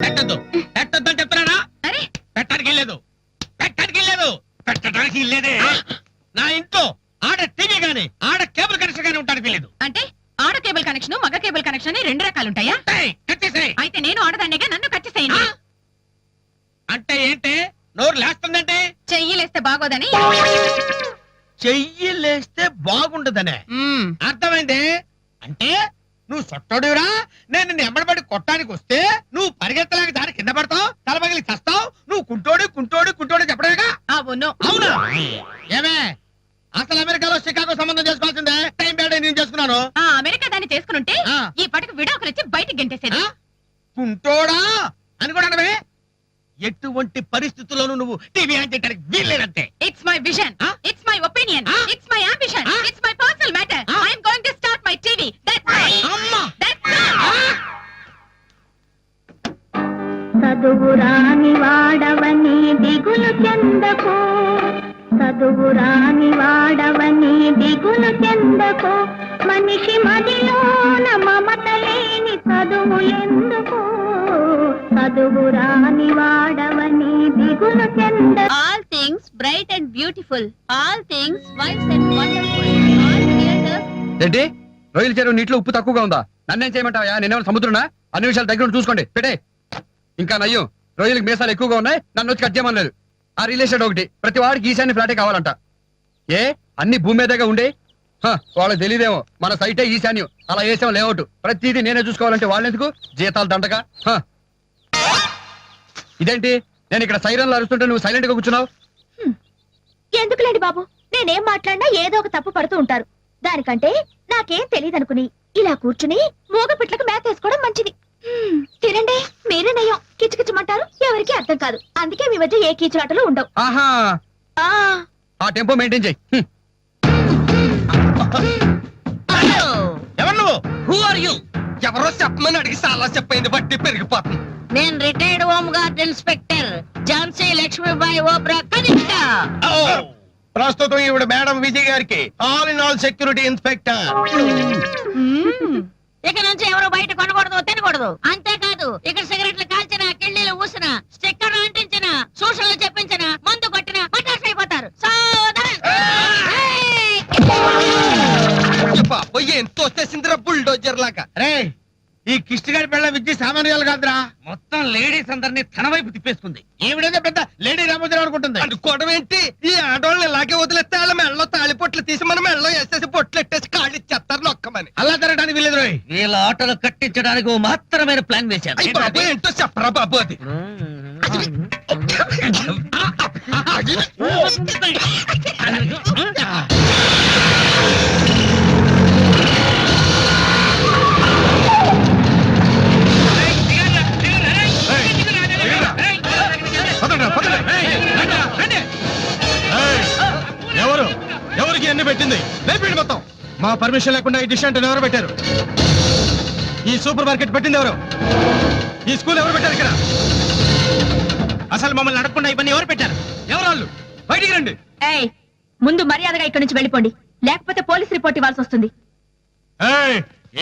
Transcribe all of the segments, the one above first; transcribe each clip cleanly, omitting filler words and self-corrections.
పెట్టద్దు పెట్టద్దు అని చెప్తున్నానా? పెట్టడానికి వెళ్ళలేదు, పెట్టడానికి వెళ్ళలేదు, పెట్టడానికి వెళ్ళలేదే. నా ఇంట్లో ఆడ టీవీ గానీ ఆడ కేబుల్ కనెక్షన్ గానీ ఉంటానికి వెళ్ళలేదు. అంటే ఆడ కేబుల్ కనెక్షన్ మగ కేబుల్ కనెక్షన్ అని రెండు రకాలు ఉంటాయా? అయితే నేను ఆడదాన్నిగా, నన్ను కట్ చేసేయండి. అంటే ఏంటి నోరు లేస్తుందంటే? చెయ్యి లేస్తే బాగోదని. చెయ్యి లేస్తే బాగుండదనే అర్థమైంది. అంటే నువ్వు సొట్టడురా, నేను నిన్ను ఎమ్మడబడి కొట్టానికి వస్తే నువ్వు పరిగెత్తలేక దాని కింద పడతావు, తలపగిలి చస్తావు. నువ్వు కుంటోడు కుంటోడు కుంటోడు చెప్పడమేగా? అవును. అవునా? ఏమే అసలు అమెరికాలో షికాగో సంబంధం చేసుకోవాల్సిందే. టైం బ్యాడ్ నేను చేసుకున్నాను. అమెరికా దాన్ని చేసుకునుంటే ఈ పటికి విడాకులు ఇచ్చి బయటికి గెంటేసేది. కుంటోడా అని కూడా అనవే. ఎటువంటి పరిస్థితుల్లోనూ నువ్వు టీవీ ఆన్ చేయడానికి వీల్లేదంతే. It's my vision, it's my opinion, it's my ambition, it's my personal matter. I am going to start my TV. చదువురాని వాడవని దిగులు చెందకు, చదువురాని వాడవని దిగులు చెందకు, మనిషి మదిలోన మమత లేని చదువు ఎందుకు, చదువురాని వాడవని దిగులు చెందకు. All things bright and beautiful, all things wise and wonderful, all creators. ఏంటి రొయ్యల చెరువు నీటిలో ఉప్పు తక్కువగా ఉందా? నన్నేం చేయమంటావా? నేనేమైనా సముద్రున్నా? అన్ని విషయాలు దగ్గర చూసుకోండి. పెట్టే. ఇంకా నయ్యం, రొయ్యలకు మీసాలు ఎక్కువగా ఉన్నాయి, నన్ను వచ్చి కట్ చేయమనలేదు. ఆ రిలేషన్ ఒకటి, ప్రతి వాడికి ఈశాన్య ఫ్లాటే కావాలంట. ఏ అన్ని భూమి మీదగా ఉండే వాళ్ళకి తెలియదేమో మన సైటే ఈశాన్యం. అలా వేసాం లేఅవుట్, ప్రతిదీ నేనే చూసుకోవాలంటే వాళ్ళెందుకు? జీతాలు దండగా. ఇదేంటి నేను ఇక్కడ సైరన్లు అరుస్తుంటే నువ్వు సైలెంట్ గా కూర్చున్నావు? ఎందుకులేండి బాబు, నేనేం మాట్లాడినా ఏదో ఒక తప్పు పడుతూ ఉంటారు. దానికంటే నాకేం తెలియదనుకుని ఇలా కూర్చుని మూగ పిట్లకు మేత వేసుకోవడం మంచిది. తినండి, మీరే నయం. కిచకిచమంటారు, ఎవరికి అర్థం కాదు. అందుకే మీ మధ్య ఏ కీచులాటలు ఉండవు. ఆహా, ఆ టెంపో మెయింటైన్ చేయి. ఎవరు నువ్వు? Who are you? ఎవరో చెప్పమని అడిగి చాలా చెప్పైంది, బట్టి పెరిగిపోతుంది. నేను retired home guard inspector Jhansi Lakshmibai ఓబ్రా కనిష్ట. ప్రస్తుతం ఈవిడ మేడం విజయ్ గారికి all in all security inspector. ఇక నుంచి ఎవరు బయట కొనకూడదు, తినకూడదు. అంతేకాదు ఇక్కడ సిగరెట్లు కాల్చిన, కిళ్ళీలు ఊసిన, స్టిక్కర్ అంటించిన, సూచనలు చెప్పించిన, మందు కొట్టిన పటాస్ అయిపోతారు. ఎంతో వచ్చేసిందిరా బుల్డోజర్ లాగా. రే, ఈ కిష్టి గారి పిల్ల విద్య సామాన్యాలు కాదురా, మొత్తం లేడీస్ అందరినీ తన వైపు తిప్పేసుకుంది. ఈవిడేదో పెద్ద లేడీ రామోజీరావు అనుకుంటుంది. అనుకోవడం ఏంటి? ఈ ఆడవాళ్ళని ఇలాగే వదిలేస్తే వాళ్ళ మెళ్ళలో తాళిపొట్లు తీసి మన మెళ్ళలో వేసేసి పొట్లు ఎట్టేసి కాళ్ళు ఇచ్చేస్తారు నొక్కమని. అలా జరగడానికి వీలేదు రోయ్. వీళ్ళ ఆటలు కట్టించడానికి ఓ మాత్రమైన ప్లాన్ వేశాను. బాబు ఏంటో చెప్పరా బాబు అది. ఎవరు ఎవరికి ఎన్ని పెట్టింది? లేపండి మొత్తం. మా పర్మిషన్ లేకుండా ఈ డిష్ అంటే ఎవరు పెట్టారు? ఈ సూపర్ మార్కెట్ పెట్టింది ఎవరు? ఈ స్కూల్ ఎవరు పెట్టారు ఇక్కడ? అసలు మమ్మల్ని అడగకుండా ఇవన్నీ ఎవరు పెట్టారు? ఎవరు వాళ్ళు? బయటికి రండి. ముందు మర్యాదగా ఇక్కడి నుంచి వెళ్ళిపోండి, లేకపోతే పోలీస్ రిపోర్ట్ ఇవ్వాల్సి వస్తుంది.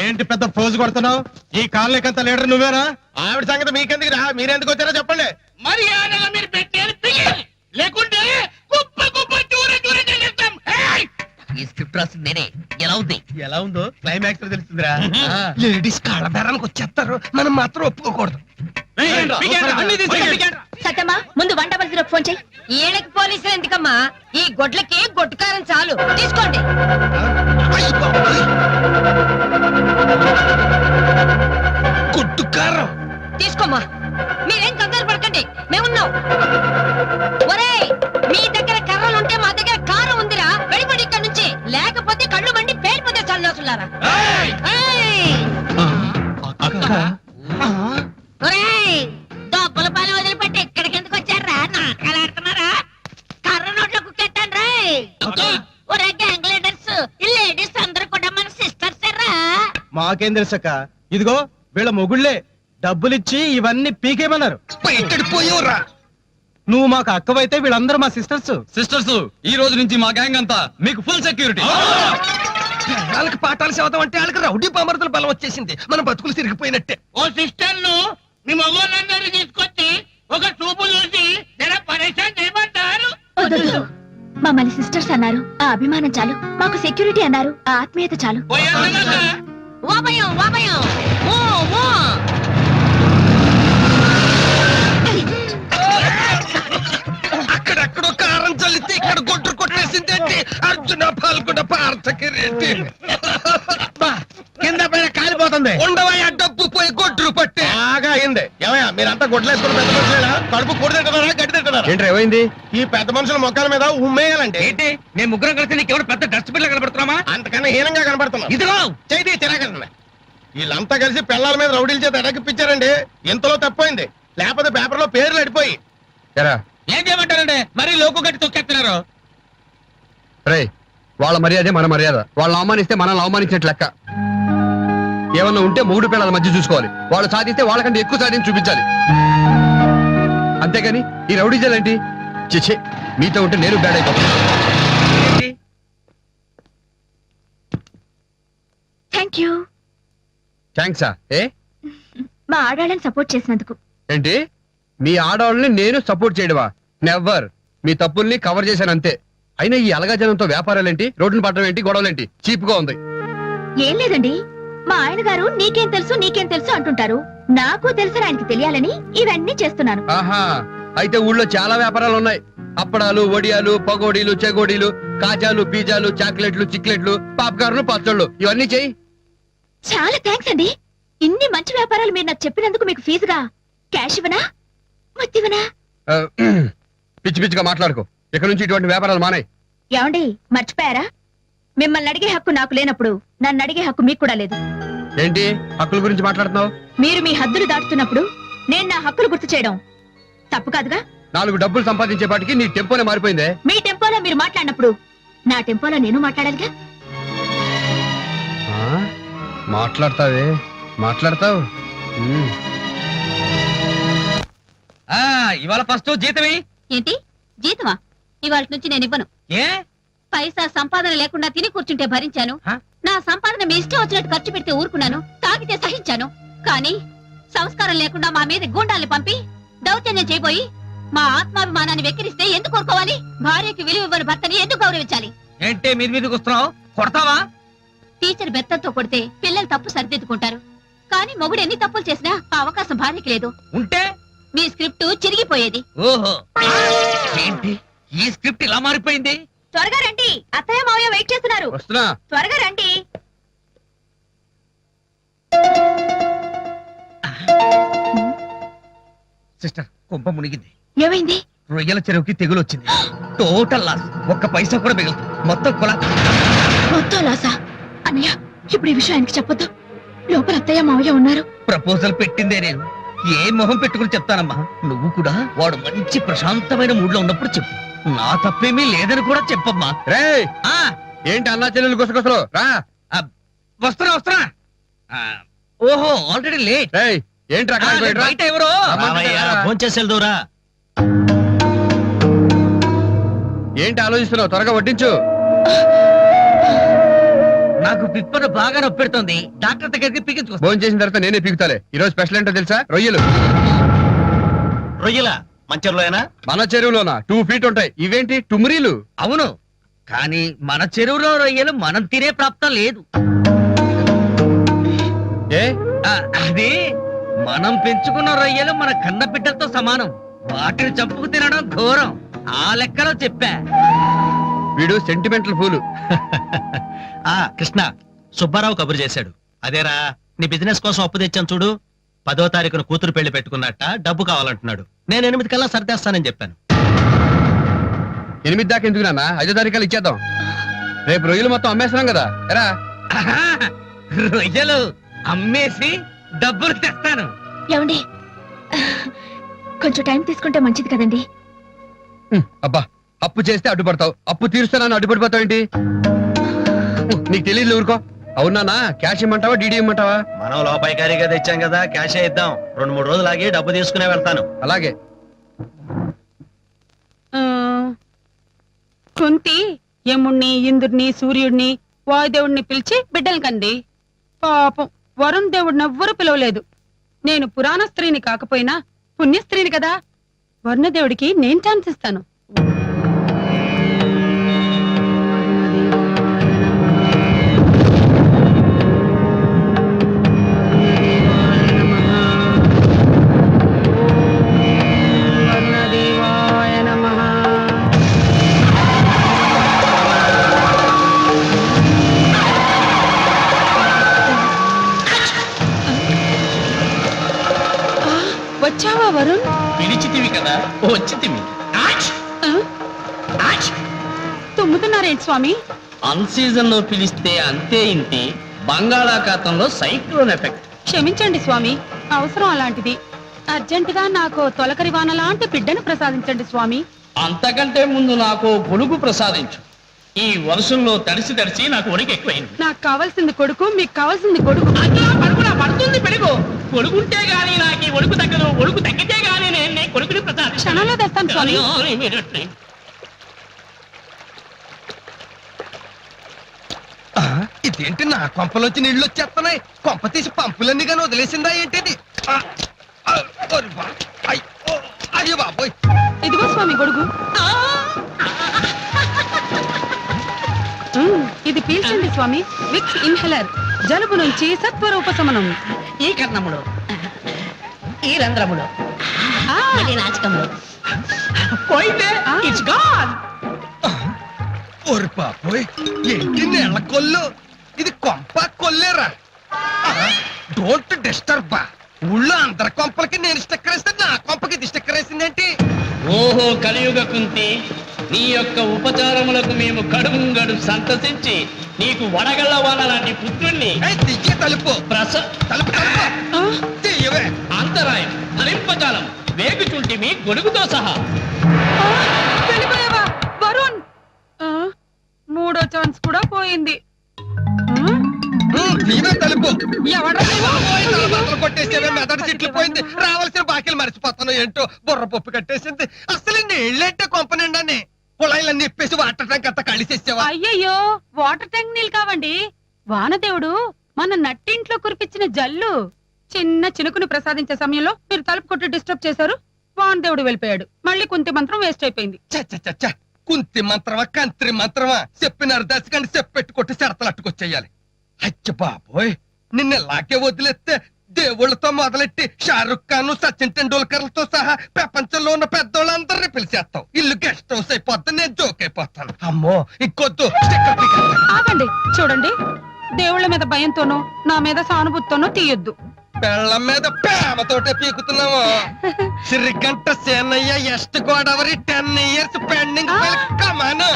ఏంటి పెద్ద పోజు కొడుతున్నావు? ఈ కాలనీకంత లీడర్ నువ్వేనా? ఆవిడ సంగతి మీకెందుకు రా? మీరెందుకు వచ్చారో చెప్పండి. మర్యాదగా మీరు పెట్టారు, లేకుంటే కుప్ప కుప్ప దూర దూర చేస్తాం. ఈ స్క్రిప్ట్ రాసింది నేనే. ఎలా ఉంది? ఎలా ఉందో క్లైమాక్స్ లో తెలుస్తుందిరా. లేడీస్ కాళ్ళ బేరానికి వచ్చేస్తారు, మనం మాత్రం ఒప్పుకోకూడదు. సత్యమ్మా, ముందు 100 ఫోన్ చెయ్యి. ఈయనకి పోలీసులు ఎందుకమ్మా? ఈ గొడ్లకి గొడ్డుకారం చాలు, తీసుకోండి. గుడ్డుకారం తీసుకోమ్మా, మీరేం కంగారు పడకండి, మేమున్నాం. ఒరేయ్, మీ దగ్గర కర్రలు ఉంటే మా దగ్గర కారం ఉందిరా. వెళ్ళిపోండి ఇక్కడ నుంచి, లేకపోతే కళ్ళు మండి పేలిపోతే చల్లోసులారా. ఒరేయ్, డబ్బుల పాలు వదిలిపెట్టి ఇక్కడికి ఎందుకు వచ్చారా? నాటకాలాడుతున్నారా? కర్ర నోట్లో కుక్కెట్టాను రాయ్. ఒరే గ్యాంగ్ లీడర్స్, ఈ లేడీస్ అందరూ కూడా మన సిస్టర్స్ రా. మాకేం తెలుసక్క, ఇదిగో వీళ్ళ మొగుళ్ళే డబ్బులిచ్చి ఇవన్నీ పీకేమన్నారు. బయటడిపోయావురా. నువ్వు మాకు అక్కవైతే వీళ్ళందరూ మా సిస్టర్స్. సిస్టర్స్, ఈ రోజు నుంచి మా గ్యాంగ్ అంతా మీకు ఫుల్ సెక్యూరిటీ. వాళ్ళకి పాఠాలు చదవడం అంటే వాళ్ళకి రౌడీ పామర్తల బలం వచ్చేసింది, మన బతుకులు తిరిగిపోయినట్టే. ఓ సిస్టర్ ను మీ మగవాళ్ళందరూ తీసుకొచ్చి ఒక చూపు చూసి జర పరేషాన్ చేయమంటారు. వద్దు. మమ్మల్ని సిస్టర్స్ అన్నారు, ఆ అభిమానం చాలు. మాకు సెక్యూరిటీ అన్నారు, ఆ ఆత్మీయత చాలు. పోయారు కదా. ఓబయం ఓబయం ఓ ఓ అక్కడెక్కడో కారం చల్లితే ఇక్కడ గుడ్డు కొట్టేసిందేంటి? అర్జున పాల్గొన్న పార్థకి రెడ్డి కింద పైన కాలిపోతుంది. ఉండవయ్యా, డబ్బు పోయి గొడ్డు పట్టి బాగా అయింది. ఏమయ్యా మీరంతా గొడ్లేసుకుని పెద్ద మనుషులేనా? కడుపు కూడి తింటున్నారా, గడ్డి తింటున్నారా? ఏంట్రా ఏమైంది? ఈ పెద్ద మనుషుల మొక్కల మీద ఉమ్మేయాలంటే ఏంటి నేను ముగ్గురం కలిసి నీకెవరు పెద్ద డస్ట్బిన్ లా కనబడుతున్నామా? అంతకన్నా హీనంగా కనబడుతున్నాం. ఇదిగో చేతి తిరగండి. వీళ్ళంతా కలిసి పిల్లల మీద రౌడీల చేత ఎడగిప్పించారండి. ఇంతలో తప్పైంది, లేకపోతే పేపర్లో పేర్లు అడిపోయి. ఎరా ఏం చేయమంటారండి? మరీ లోకు గట్టి తొక్కేస్తున్నారు. రే, వాళ్ళ మర్యాదే మన మర్యాద. వాళ్ళని అవమానిస్తే మనల్ని అవమానించినట్లు లెక్క. ఏమన్నా ఉంటే మూడు పిల్లల మధ్య చూసుకోవాలి. వాళ్ళు సాధిస్తే వాళ్ళకంటే ఎక్కువ సాధించి చూపించాలి. అంతేగాని ఈ రౌడీజాలేంటి? చిచ్చే, మీతో ఉంటే నేను బ్యాడ్ అయిపోతాను. ఏంటి? Thank you. థ్యాంక్సా? ఏ మా ఆడాళ్ళని సపోర్ట్ చేసినందుకు. ఏంటి? మీ ఆడవాళ్ళని నేను సపోర్ట్ చేయడమా? నెవర్. మీ తప్పుల్ని కవర్ చేశాను అంతే. అయినా ఈ అలగా జనంతో వ్యాపారాలేంటి, రోడ్డును పట్టడం ఏంటి, గొడవలేంటి? చీప్గా ఉంది. ఏం లేదండి, మా ఆయన గారు నీకేం తెలుసు అంటుంటారు. నాకు తెలుసు ఆయనకి తెలియాలని ఇవన్నీ చేస్తున్నాను. ఆహా, అయితే ఊళ్ళో చాలా వ్యాపారాలు ఉన్నాయి. అప్పడాలు, వడియాలు, పకోడీలు, చెగోడీలు, కాజాలు, పిజ్జాలు, చాక్లెట్లు, చిక్లెట్లు, పాప్కార్న్, పచ్చళ్ళు, ఇవన్నీ చెయ్యి. చాలా థ్యాంక్స్ అండి. ఇన్ని మంచి వ్యాపారాలు మీరు నాకు చెప్పినందుకు మీకు ఫీజుగా క్యాష్ ఇవ్వనా, మొత్తివనా? ఆ, పిచ్చి పిచ్చిగా మాట్లాడుకో. ఇక్కడ నుంచి ఇటువంటి వ్యాపారాలు మానే. ఏమండి, మర్చిపోయారా? మిమ్మల్ని అడిగే హక్కు నాకు లేనప్పుడు నన్ను అడిగే హక్కు మీకు కూడా లేదు. ఏంటి హక్కుల గురించి మాట్లాడుతున్నావు? మీరు మీ హద్దులు దాటుతున్నప్పుడు నేను నా హక్కులు గుర్తు చేయడం తప్పు కాదుగా? 4 డబ్బులు సంపాదించేపాటికి నీ టెంపోనే మారిపోయిందే. మీ టెంపోలో మీరు మాట్లాడినప్పుడు నా టెంపోలో నేను మాట్లాడాలిగా. ఆ, మాట్లాడతావు. ఉమ్. ఇవాళ ఫస్ట్ జీతమే. ఏంటి జీతమా? ఇవాళ నుంచి నేను ఇవ్వను. ఏ పైసా సంపాదన లేకుండా తిని కూర్చుంటే భరించాను. హ? నా సంపాదన మీ ఇష్టం వచ్చినట్టు ఖర్చు పెడితే ఊరుకున్నాను, తాగితే సహించాను. కానీ సంస్కారం లేకుండా మా మీద గూండాల్ని పంపి దౌర్జన్యం చేయబోయి మా ఆత్మాభిమానాన్ని వెక్కిరిస్తే ఎందుకు ఊరుకోవాలి? భార్యకి విలువ ఇవ్వని భర్తని ఎందుకు గౌరవించాలి? ఏంటే మీద మీదకి వస్తున్నావు? కొడతావా? టీచర్ బెత్తంతో కొడితే పిల్లలు తప్పు సరిదిద్దుకుంటారు. కానీ మొగుడు ఎన్ని తప్పులు చేసినా ఆ అవకాశం భార్యకి లేదు. ఉంటే మీ స్క్రిప్ట్ చిరిగిపోయేది. ఓహో, ఏంటి ఈ స్క్రిప్ట్ ఇలా మారిపోయింది? త్వరగా రండి, అత్తయ్య మావయ్య వెయిట్ చేస్తున్నారు. వస్తున్నా. త్వరగా రండి. సిస్టర్, కుంప మునిగింది. ఏమైంది? రొయ్యల చెరువుకి తెగులు వచ్చింది. Total loss. ఒక్క పైసా కూడా మిగలదు. మొత్తం కొలా. మొత్తం లాసా? అన్నయ్య, ఇప్పుడు ఈ విషయం ఆయనకి చెప్పొద్దు. లోపల అత్తయ్య మావయ్య ఉన్నారు. ప్రపోజల్ పెట్టిందే నేను. ఏ మొహం పెట్టుకుని చెప్తానమ్మా? నువ్వు కూడా వాడు మంచి ప్రశాంతమైన మూడ్ లో ఉన్నప్పుడు చెప్పు. నా తప్పేమీ లేదని కూడా చెప్పమ్మా. రే, ఆ ఏంటి అన్నా చెల్లెలు గుసగుసలు? రా. వస్తున్నా. ఓహో, ఆల్రెడీ లేట్. రేయ్, ఏంట్రా అక్కడ ఆగిపోయాడు? రా. బయట ఎవరో భోంచేసేల్దూరా. ఏంటి ఆలోచిస్తున్నావు? త్వరగా వడ్డించు. నాకు పిప్పన బాగా నొప్పి పెడుతోంది. డాక్టర్ దగ్గరికి పిగించుకో. భోజనం చేసిన తర్వాత నేనే పీకుతాలే. ఈ రోజు స్పెషల్ ఏంటో తెలుసా? రొయ్యలు. రొయ్యల మంచర్లోనా? మన చెరువులోనా 2 feet ఉంటాయి. ఇవేంటి టుమ్రీలు? అవును, కానీ మన చెరువులో రొయ్యలు మనం తినే ప్రాప్తం లేదు. ఏ అది మనం పెంచుకున్న రొయ్యలు మన కన్న బిడ్డలతో సమానం. వాటిని చంపుకు తినడం ఘోరం. ఆ లెక్కలో చెప్పా. వీడు సెంటిమెంటల్ ఫూలు. కృష్ణ, సుబ్బారావు కబురు చేశాడు. అదేరా, నీ బిజినెస్ కోసం అప్పు తెచ్చాను చూడు. 10వ తారీఖున కూతురు పెళ్లి పెట్టుకున్నట్ట, డబ్బు కావాలంటున్నాడు. నేను 8 కల్లా సర్దేస్తానని చెప్పాను. 8 దాకా ఎందుకు నాన్న? 5వ తారీఖు ఇచ్చేద్దాం. రేపు రొయ్యలు మొత్తం అమ్మేస్తున్నాం కదా. ఎరా, రొయ్యలు అమ్మేసి డబ్బులు తెస్తాను. ఏమండి, కొంచెం టైం తీసుకుంటే మంచిది కదండి. అబ్బా, అప్పు చేస్తే అడ్డుపడతావు, అప్పు తీరుస్తానని అడ్డుపడిపోతావు ఏంటి? నీకు తెలియదు, ఊరుకో. అవునా? క్యాష్ ఇమ్మంటావా, డీడీ ఇమ్మంటావా? మనం లోపాయికారిగా తెచ్చాం కదా, క్యాషే ఇద్దాం. 2-3 రోజులు ఆగి డబ్బు తీసుకునే వెళ్తాను. అలాగే. కుంతి యముణ్ణి, ఇంద్రుడిని, సూర్యుడిని, వాయుదేవుడిని పిలిచి బిడ్డలు కంది. పాపం వరుణ్ దేవుడిని ఎవ్వరూ పిలవలేదు. నేను పురాణ స్త్రీని కాకపోయినా పుణ్య స్త్రీని కదా. వర్ణదేవుడికి నేను ఛాన్స్ ఇస్తాను. వర్ణదేవాయ నమః. వచ్చావా వరుణ్? పిలిచితివి కదా వచ్చితివి. ఆ? తుమ్ముతున్నారేంటి స్వామి? అన్ సీజన్ లో పిలిస్తే అంతే ఇంటి, బంగాళాఖాతంలో సైక్లోన్ ఎఫెక్ట్. క్షమించండి స్వామి, అవసరం అలాంటిది. అర్జెంటుగా నాకు తొలకరి వాన లాంటి బిడ్డను ప్రసాదించండి స్వామి. అంతకంటే ముందు నాకు గొడుగు ప్రసాదించు. ఈ వర్షంలో తడిసి తడిసి నాకు ఒడికి ఎక్కువైంది. నాకు కావాల్సింది కొడుకు, మీకు కావాల్సింది గొడుగు. పడుతుంది పెరుగు. కొడుకుంటే గానీ నాకు ఈ ఒడుకు తగ్గదు. ఒడుకు తగ్గితే గానీ నేను కొడుకుని ప్రసాదించాను. క్షణంలో తెస్తాను స్వామి. ఇదేంటి నా కొంపలోంచి నీళ్లు వచ్చేస్తున్నాయి? కొంప తీసి పంపులన్నీ కానీ వదిలేసిందా ఏంటిది? అయ్యో బాబోయ్. ఇదిగో స్వామి గొడుగు. ఇది పీల్చండి స్వామి. విక్స్ ఇన్హేలర్, జలుబు నుంచి సత్వర ఉపశమనం. ఈ కర్ణములు, ఈ రంధ్రములు, ఈ నాచకములు పోయిందే. It's gone. ఓరి బాబోయ్, ఏంటి నెల కొల్లు? ఇది కొంప కొల్లేరా? Don't disturb. ఊళ్ళో అందరి కొంపలకి నేను స్టిక్కర్ వేస్తే నా కొంపకి ఇది స్టిక్కర్ వేసిందేంటి? ఓహో కలియుగ కుంతి, నీ యొక్క ఉపచారములకు మేము కడుంగడు సంతసించి నీకు వడగళ్ళ వాన లాంటి పుత్రుణ్ణి దియ్య తలుపు తలుపు తలుపు చెయ్యవే. అంతరాయం ఫలింపజాలం వేగుచుంటిమి గొడుగుతో సహా. వెళ్ళిపోయావా వరుణ్? మూడో ఛాన్స్ కూడా పోయింది. తీవే తలుపు. ఎవడ్రా నువ్వు? బట్టలు కొట్టేసేవే, మెదడు చిట్లు పోయింది. రావాల్సిన బాకీలు మర్చిపోతాను ఏంటో. బుర్ర పప్పు కట్టేసింది. అసలు నీళ్ళంటే కొంప నిండానే. కుళాయిలన్నీ ఇప్పేసి వాటర్ ట్యాంక్ అంతా కలిసేసావా? అయ్యయ్యో, వాటర్ ట్యాంక్ నీళ్ళు కావండి. వానదేవుడు మన నట్టింట్లో కురిపించిన జల్లు. చిన్న చినుకును ప్రసాదించే సమయంలో మీరు తలుపు కొట్టి డిస్టర్బ్ చేశారు. వానదేవుడు వెళ్ళిపోయాడు. మళ్ళీ కుంతి మంత్రం వేస్ట్ అయిపోయింది. చచ్చ కుంతి మంత్రమా కంత్రి మంత్రమా? చెప్పినారు దశకండి చెప్పెట్టు కొట్టి సెడతలట్టుకొచ్చేయాలి. అచ్చ బాబోయ్, నిన్నెలాగే వదిలేస్తే దేవుళ్ళతో మొదలెట్టి షారుఖ్ ఖాన్, సచిన్ టెండూల్కర్లతో సహా ప్రపంచంలో ఉన్న పెద్దోళ్ళందరినీ పిలిచేస్తావు. ఇల్లు గెస్ట్ హౌస్ అయిపోతాను, నేను జోక్ అయిపోతాను. అమ్మో ఇంకొద్దు. స్టిక్కర్ పీకేస్తాను. ఆగండి, చూడండి, దేవుళ్ళ మీద భయంతోనో నా మీద సానుభూతితోనో తీయొద్దు. పెళ్ళం మీద ప్రేమతోటే పీకుతున్నాము. శ్రీగంట సేనయ్య, ఎస్ట్ గోదావరి 10 years పెండింగ్. కమాను.